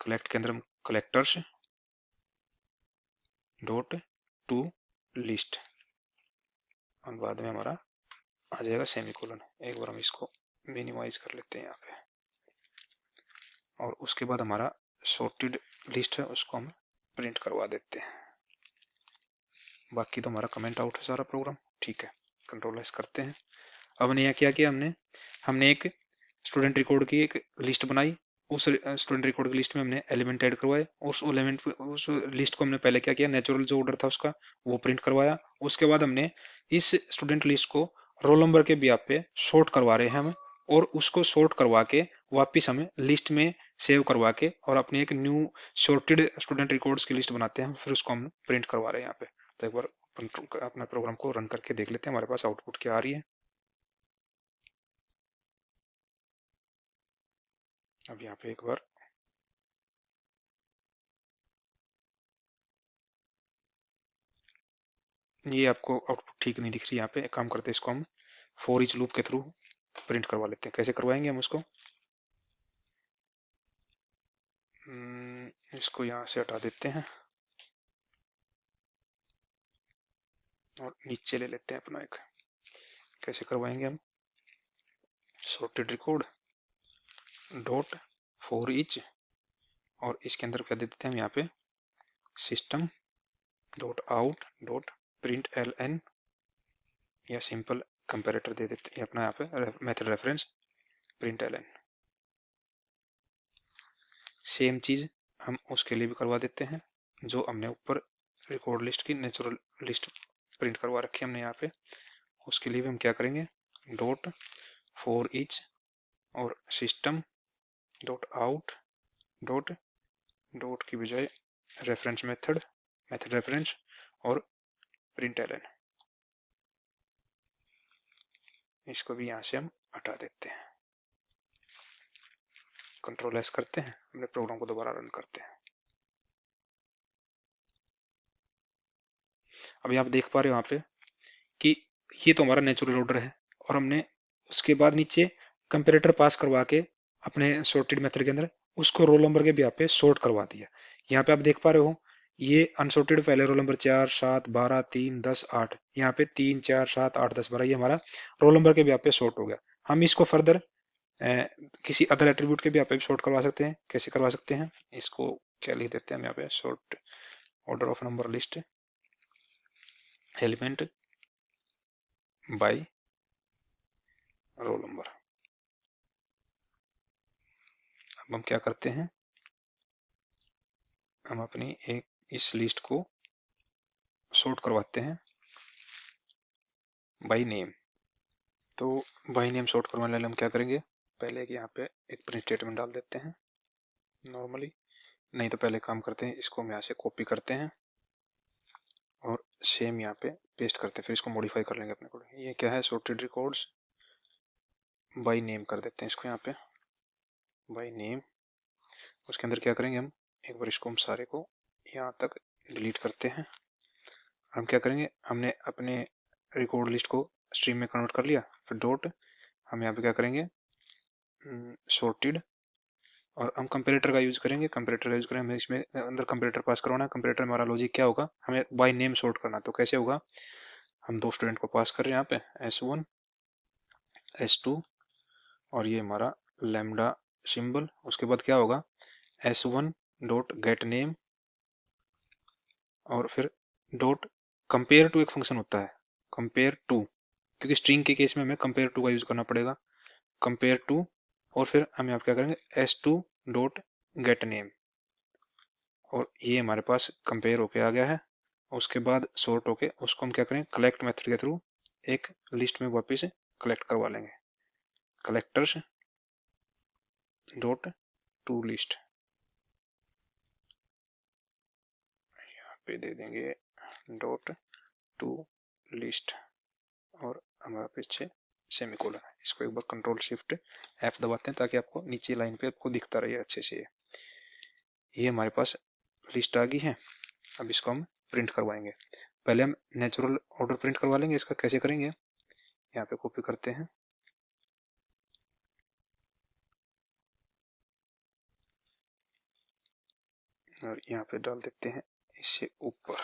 कलेक्ट के अंदर हम कलेक्टर्स डॉट टू लिस्ट, और बाद में हमारा आ जाएगा सेमीकोलन। एक बार हम इसको मिनिमाइज कर लेते हैं यहाँ पे, और उसके बाद हमारा सॉर्टेड लिस्ट है उसको हम प्रिंट करवा देते हैं। बाकी तो हमारा कमेंट आउट है सारा प्रोग्राम, ठीक है। कंट्रोल एस करते हैं। अब हमने यहाँ क्या किया, हमने एक स्टूडेंट रिकॉर्ड की एक लिस्ट बनाई, उस स्टूडेंट रिकॉर्ड की लिस्ट में हमने एलिमेंट ऐड करवाए, उस एलिमेंट उस लिस्ट को हमने पहले क्या किया, नेचुरल जो ऑर्डर था उसका वो प्रिंट करवाया। उसके बाद हमने इस स्टूडेंट लिस्ट को रोल नंबर के ब्याह पे सॉर्ट करवा रहे हैं हम, और उसको सॉर्ट करवा के वापिस हमें लिस्ट में सेव करवा के और अपने एक न्यू सॉर्टेड स्टूडेंट रिकॉर्ड्स की लिस्ट बनाते हैं, फिर उसको हम प्रिंट करवा रहे हैं यहाँ पे। तो एक बार अपना प्रोग्राम को रन करके देख लेते हैं हमारे पास आउटपुट क्या आ रही है। अब यहाँ पे एक बार ये आपको आउटपुट ठीक नहीं दिख रही यहाँ पे। एक काम करते हैं, इसको हम फॉर ईच लूप के थ्रू प्रिंट करवा लेते हैं। कैसे करवाएंगे हम उसको? इसको यहाँ से हटा देते हैं और नीचे ले लेते हैं अपना एक। कैसे करवाएंगे हम? Sorted record dot for each, और इसके अंदर क्या दे देते हैं हम यहाँ पे? System dot out dot print L N, या सिंपल कंपेरेटर दे देते हैं अपना यहाँ पे method reference print L N. Same चीज हम उसके लिए भी करवा देते हैं जो हमने ऊपर रिकॉर्ड लिस्ट की नेचुरल लिस्ट प्रिंट करवा रखी है हमने यहाँ पे। उसके लिए भी हम क्या करेंगे? डॉट फॉर ईच और system dot out dot dot की बजाय रेफरेंस मेथड मेथड रेफरेंस और प्रिंट एल एन। इसको भी यहाँ से हम हटा देते हैं। कंट्रोल एस करते हैं, अपने प्रोग्राम को दोबारा रन करते हैं। अभी आप देख पा रहे हो यहाँ पे कि ये तो हमारा नेचुरल ऑर्डर है, और हमने उसके बाद नीचे कंपेरेटर पास करवा के अपने सॉर्टेड मेथड के अंदर उसको रोल नंबर के भी यहाँ पे सॉर्ट करवा दिया। यहाँ पे आप देख पा रहे हो ये अनसॉर्टेड पहले रोल नंबर 4, 7, 12, 3, 10, 8, यहाँ पे 3, 4, 7, 8, 10, 12 ये हमारा रोल नंबर के भी यहाँ पे सॉर्ट हो गया। हम इसको फर्दर किसी अदर एट्रीब्यूट के भी यहाँ पे सॉर्ट करवा सकते हैं। कैसे करवा सकते हैं? इसको क्या लिख देते हैं हम यहाँ पे? Sort order of number list element by roll number. अब हम क्या करते हैं? हम अपनी एक इस लिस्ट को सॉर्ट करवाते हैं बाय नेम। तो बाय नेम सॉर्ट करवाने वाले हम क्या करेंगे? पहले कि यहाँ पे एक प्रिंट स्टेटमेंट डाल देते हैं नॉर्मली। नहीं तो पहले काम करते हैं, इसको हम यहाँ से कॉपी करते हैं और सेम यहाँ पे पेस्ट करते हैं, फिर इसको मॉडिफाई कर लेंगे अपने को। ये क्या है? सॉर्टेड रिकॉर्ड्स बाय नेम कर देते हैं इसको यहाँ पे बाय नेम। उसके अंदर क्या करेंगे हम? एक बार इसको हम सारे को यहाँ तक डिलीट करते हैं। हम क्या करेंगे? हमने अपने रिकॉर्ड लिस्ट को स्ट्रीम में कन्वर्ट कर लिया, फिर डॉट हम यहाँ पे क्या करेंगे? सॉर्टेड, और हम कंपेरेटर का यूज करेंगे। कंपेरेटर का यूज करेंगे, हमें इसमें अंदर कंपेरेटर पास करवाना है। कंपेरेटर में हमारा लॉजिक क्या होगा? हमें बाय नेम सॉर्ट करना। तो कैसे होगा? हम दो स्टूडेंट को पास कर रहे हैं यहाँ पे, S1 S2, और ये हमारा लैम्डा सिंबल। उसके बाद क्या होगा? S1 डॉट गेट नेम, और फिर डॉट कंपेयर टू। एक फंक्शन होता है कंपेयर टू, क्योंकि स्ट्रिंग के केस में हमें कंपेयर टू का यूज करना पड़ेगा। कंपेयर टू, और फिर हम यहाँ क्या करेंगे? S2 डॉट गेट नेम, और ये हमारे पास कंपेयर होके आ गया है। उसके बाद सॉर्ट होके उसको हम क्या करें? कलेक्ट मेथड के थ्रू एक लिस्ट में वापस कलेक्ट करवा लेंगे। कलेक्टर्स डॉट टू लिस्ट, यहाँ पे दे देंगे डॉट टू लिस्ट, और हमारा पीछे सेमीकोलन है। इसको एक बार कंट्रोल शिफ्ट F दबाते हैं ताकि आपको नीचे लाइन पे आपको दिखता रहे अच्छे से। ये हमारे पास लिस्ट आ गई है। अब इसको हम प्रिंट करवाएंगे। पहले हम नेचुरल ऑर्डर प्रिंट करवा लेंगे। इसका कैसे करेंगे? यहाँ पे कॉपी करते हैं और यहाँ पे डाल देते हैं इससे ऊपर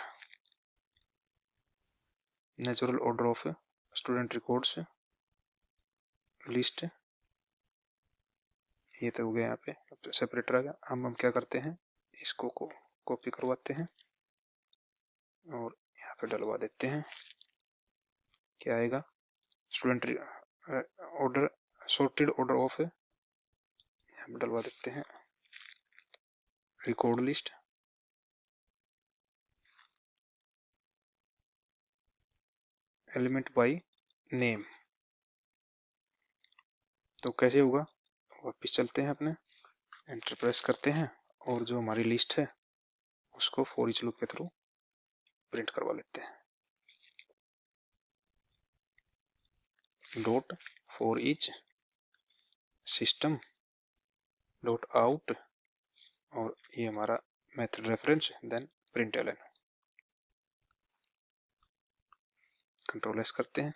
natural order of student records list. ये तो हो गया, यहाँ पे सेपरेटर आ गया। हम क्या करते हैं? इसको कॉपी करवाते हैं और यहाँ पे डलवा देते हैं। क्या आएगा? Student order sorted order of, यहाँ पे डलवा देते हैं record list element by name. तो कैसे होगा? वापिस चलते हैं अपने, एंटर प्रेस करते हैं और जो हमारी लिस्ट है उसको फॉर ईच लूप के थ्रू प्रिंट करवा लेते हैं। Dot for each system dot out, और ये हमारा method reference, then print L N. Control S करते हैं।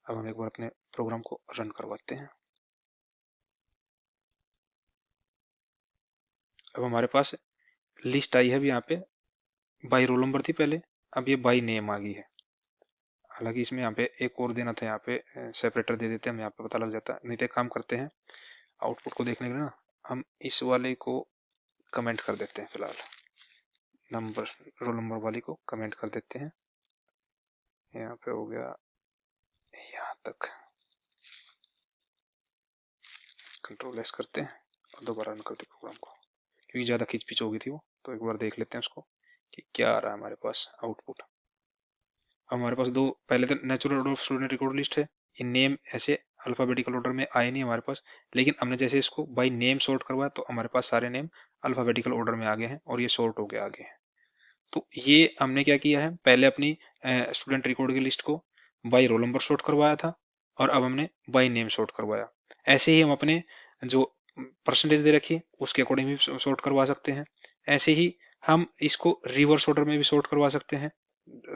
अब हम एक बार अपने प्रोग्राम को रन करवाते हैं। अब हमारे पास लिस्ट आई है। अब यहाँ पे बाई रोल नंबर थी पहले, अब ये बाई नेम आ गई है। हालांकि इसमें यहाँ पे एक और देना था, यहाँ पे सेपरेटर दे देते हैं, हम यहाँ पे पता लग जाता। नहीं तो एक काम करते हैं, आउटपुट को देखने के लिए ना हम इस वाले को कमेंट कर देते हैं। फिलहाल नंबर रोल नंबर वाली को कमेंट कर देते हैं। यहाँ पे हो गया यहाँ तक। कंट्रोल एस करते हैं और दोबारा रन करते हैं प्रोग्राम को, क्योंकि ज़्यादा खींच-पिच हो गई थी वो। तो एक बार देख लेते हैं उसको कि क्या आ रहा है हमारे पास आउटपुट। हमारे पास दो, पहले तो natural order of student record list है। ये नेम ऐसे अल्फाबेटिकल ऑर्डर में आए नहीं हमारे पास, लेकिन हमने जैसे इसको बाय नेम सॉर्ट करवाया तो हमारे पास सारे नेम अल्फाबेटिकल ऑर्डर में आ गए हैं और ये सॉर्ट हो के आ गए हैं। तो ये हमने क्या किया है, पहले अपनी स्टूडेंट रिकॉर्ड की लिस्ट को बाय रोल नंबर सॉर्ट करवाया था और अब हमने बाय नेम सॉर्ट करवाया। ऐसे ही हम अपने जो परसेंटेज दे रखी है उसके अकॉर्डिंग भी सॉर्ट करवा सकते हैं। ऐसे ही हम इसको रिवर्स ऑर्डर में भी सॉर्ट करवा सकते हैं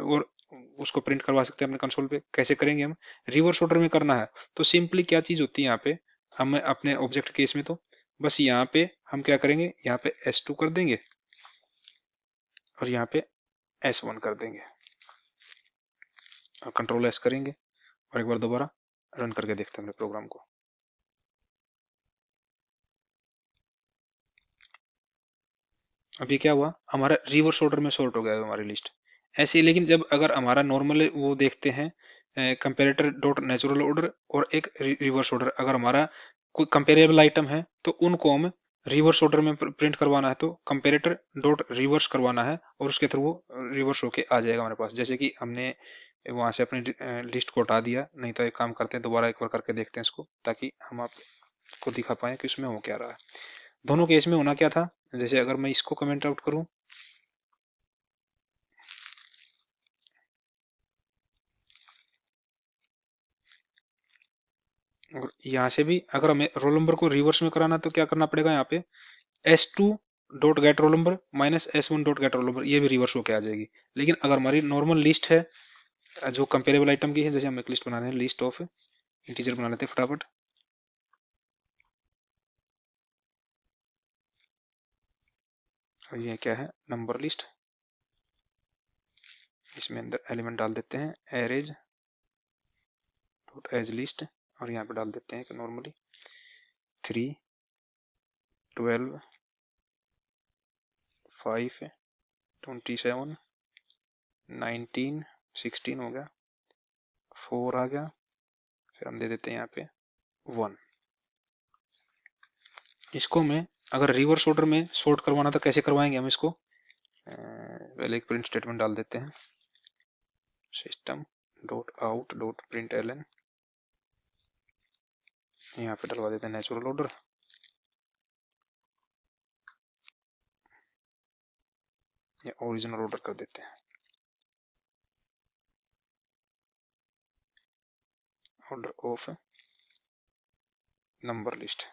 और उसको प्रिंट करवा सकते हैं अपने कंसोल पे। कैसे करेंगे हम, रिवर्स ऑर्डर में करना है तो सिंपली क्या चीज होती है यहाँ पे, हम अपने ऑब्जेक्ट केस में तो बस यहाँ पे हम क्या करेंगे, यहाँ पे S2 कर देंगे और यहाँ पे S1 कर देंगे और कंट्रोल S करेंगे और एक बार दोबारा रन करके देखते हैं अपने प्रोग्राम को। अभी क्या हुआ, हमारा रिवर्स ऑर्डर में सॉर्ट हो गया हमारी लिस्ट। ऐसे ही लेकिन जब अगर हमारा नॉर्मल वो देखते हैं कंपेरेटर डॉट नेचुरल ऑर्डर और एक रिवर्स ऑर्डर, अगर हमारा कोई कंपेरेबल आइटम है तो उनको हम रिवर्स ऑर्डर में प्रिंट करवाना है तो कंपेरेटर डॉट रिवर्स करवाना है और उसके थ्रू वो रिवर्स होके आ जाएगा हमारे पास। जैसे कि हमने वहां से अपनी लिस्ट को हटा दिया, नहीं तो एक काम करते हैं दोबारा एक बार करके देखते हैं इसको, ताकि हम आपको दिखा पाए कि उसमें हो क्या रहा है। दोनों केस में होना क्या था, जैसे अगर मैं इसको कमेंट आउट करूं और यहाँ से भी अगर हमें रोल नंबर को रिवर्स में कराना तो क्या करना पड़ेगा, यहाँ पे S2 dot gate roll number minus S1 dot gate roll number, ये भी रिवर्स होके आ जाएगी। लेकिन अगर हमारी नॉर्मल लिस्ट है जो कंपेरेबल आइटम की है, जैसे हम एक लिस्ट बना रहे हैं, लिस्ट ऑफ इंटीजर बना लेते हैं फटाफट। और ये क्या है, नंबर लिस्ट। इसमें अंदर एलिमेंट डाल देते हैं एरेज डॉट एज लिस्ट और यहाँ पे डाल देते हैं कि नॉर्मली 3 12 5 27 19 16 हो गया, 4 आ गया, फिर हम दे देते हैं यहाँ पे 1। इसको मैं अगर रिवर्स ऑर्डर में सॉर्ट करवाना तो कैसे करवाएंगे हम इसको, पहले एक प्रिंट स्टेटमेंट डाल देते हैं, system dot out dot print L N, यहाँ पे डलवा देते हैं नेचुरल ऑर्डर, या ओरिजिनल ऑर्डर कर देते हैं, ऑर्डर ऑफ नंबर लिस्ट।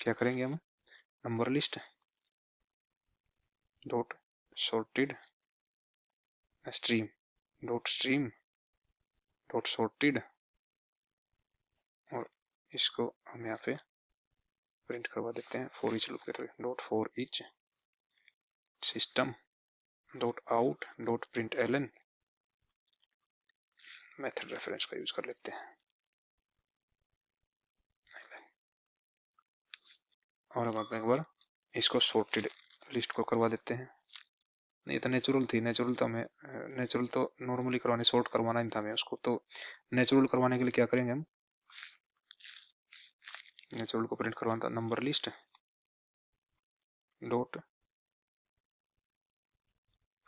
क्या करेंगे हम, number list dot sorted stream dot sorted और इसको हम यहाँ पे प्रिंट करवा देते हैं for each loop dot for each system dot out dot print L N, method reference का यूज कर लेते हैं। और अब आप एक बार इसको सॉर्टेड लिस्ट को करवा देते हैं। नहीं तो नेचुरल थी, नेचुरल तो हमें नेचुरल तो नॉर्मली करवाने, सॉर्ट करवाना ही था हमें उसको। तो नेचुरल करवाने के लिए क्या करेंगे हम, नेचुरल को प्रिंट करवाना था number list dot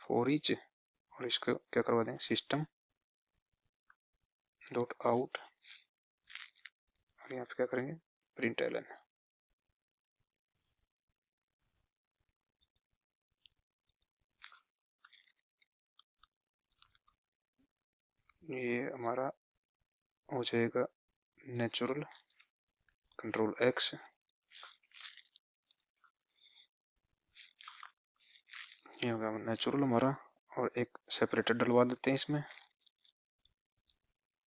for each और इसको क्या करवा दें, सिस्टम डॉट आउट और यहाँ पे क्या करेंगे, प्रिंट एल एन। ये हमारा हो जाएगा नेचुरल, कंट्रोल एक्स ये होगा नेचुरल हमारा, और एक सेपरेटर डलवा देते हैं इसमें।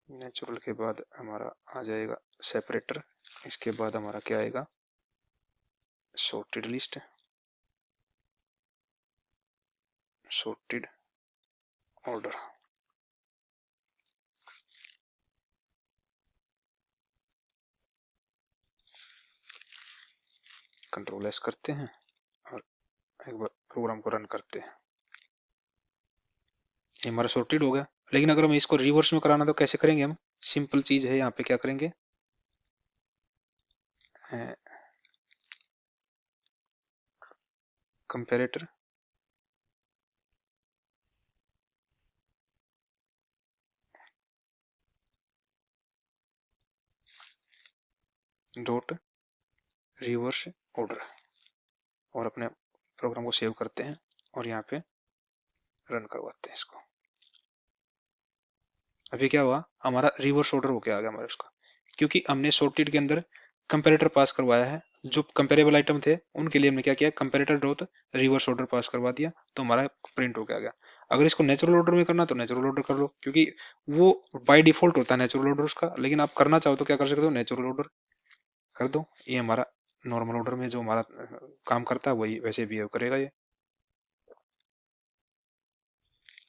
नेचुरल के बाद हमारा आ जाएगा सेपरेटर, इसके बाद हमारा क्या आएगा, sorted list, sorted order. Control S करते हैं और एक बार प्रोग्राम को रन करते हैं। ये हमारा सॉर्टेड हो गया। लेकिन अगर हमें इसको रिवर्स में कराना तो कैसे करेंगे हम? सिंपल चीज है, यहाँ पे क्या करेंगे, कंपेरेटर डॉट रिवर्स ऑर्डर, और अपने प्रोग्राम को सेव करते हैं और यहाँ पे रन करवाते हैं इसको। अभी क्या हुआ, हमारा रिवर्स ऑर्डर होके आ गया हमारे उसका, क्योंकि हमने सॉर्टेड के अंदर कंपेरेटर पास करवाया है। जो कंपेरेबल आइटम थे उनके लिए हमने क्या किया, comparator dot reverse order pass करवा दिया, तो हमारा प्रिंट होके आ गया। अगर इसको नेचुरल ऑर्डर में करना तो नेचुरल ऑर्डर कर लो, क्योंकि वो बाय डिफॉल्ट होता है नेचुरल ऑर्डर उसका। लेकिन आप करना चाहो तो क्या कर सकते हो, नेचुरल ऑर्डर कर दो। ये हमारा नॉर्मल ऑर्डर में जो हमारा काम करता है वही वैसे बिहेव करेगा ये,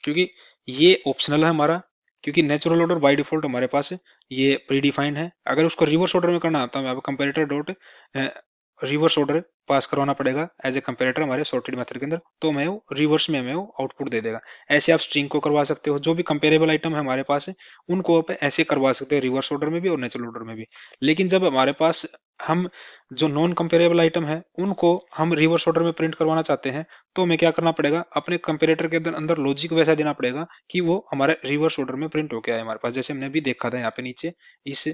क्योंकि ये ऑप्शनल है हमारा। क्योंकि नेचुरल ऑर्डर बाय डिफॉल्ट हमारे पास ये प्री डिफाइंड है। अगर उसको रिवर्स ऑर्डर में करना आता है, हमें comparator dot reverse order pass करवाना पड़ेगा एज ए कंपेरेटर हमारे सॉर्टेड मेथड के अंदर, तो मैं वो रिवर्स में हमें वो आउटपुट दे देगा। ऐसे आप स्ट्रिंग को करवा सकते हो, जो भी कंपेरेबल आइटम है हमारे पास उनको आप ऐसे करवा सकते हो, रिवर्स ऑर्डर में भी और नेचुरल ऑर्डर में भी। लेकिन जब हमारे पास हम जो नॉन कंपेरेबल आइटम है उनको हम रिवर्स ऑर्डर में प्रिंट करवाना चाहते हैं, तो हमें क्या करना पड़ेगा, अपने कंपेरेटर के अंदर लॉजिक वैसा देना पड़ेगा कि वो हमारे रिवर्स ऑर्डर में प्रिंट होके आए हमारे पास। जैसे हमने अभी देखा था यहाँ पे नीचे, इस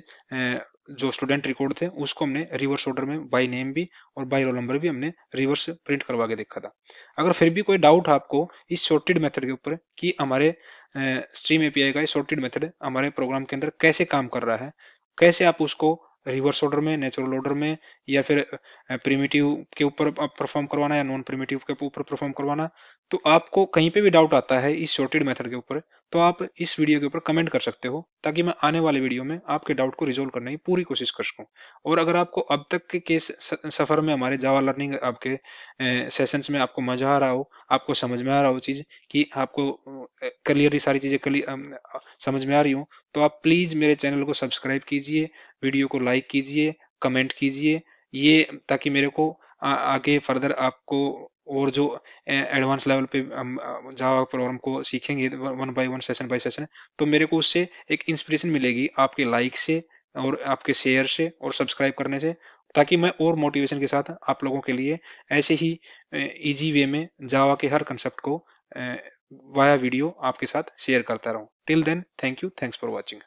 जो स्टूडेंट रिकॉर्ड थे उसको हमने रिवर्स ऑर्डर में बाय नेम भी और बाय रोल नंबर भी हमने रिवर्स प्रिंट करवा के देखा था। अगर फिर भी कोई डाउट है आपको इस सॉर्टेड मेथड के ऊपर कि हमारे स्ट्रीम एपीआई का सॉर्टेड मेथड हमारे प्रोग्राम के अंदर कैसे काम कर रहा है, कैसे आप उसको रिवर्स ऑर्डर में, नेचुरल ऑर्डर में, या फिर प्रिमिटिव के ऊपर परफॉर्म करवाना या नॉन प्रिमिटिव के ऊपर परफॉर्म करवाना, तो आपको कहीं पे भी डाउट आता है इस सॉर्टेड मेथड के ऊपर, तो आप इस वीडियो के ऊपर कमेंट कर सकते हो, ताकि मैं आने वाले वीडियो में आपके डाउट को रिजोल्व करने की पूरी कोशिश कर सकूं। और अगर आपको अब तक के केस सफर में हमारे जावा लर्निंग आपके सेशंस में आपको मजा आ रहा हो, आपको समझ में आ रहा हो चीज, कि आपको क्लियरली सारी चीजें समझ में आ रही हो, तो आप प्लीज मेरे चैनल को सब्सक्राइब कीजिए, वीडियो को लाइक कीजिए, कमेंट कीजिए, ये ताकि मेरे को आगे फर्दर आपको और जो एडवांस लेवल पे हम जावा प्रोग्राम को सीखेंगे one by one, session bye session, तो मेरे को उससे एक इंस्पिरेशन मिलेगी आपके लाइक से और आपके शेयर से और सब्सक्राइब करने से, ताकि मैं और मोटिवेशन के साथ आप लोगों के लिए ऐसे ही इजी वे में जावा के हर कंसेप्ट को वाया वीडियो आपके साथ शेयर करता रहूं। Till then, thank you, thanks for watching.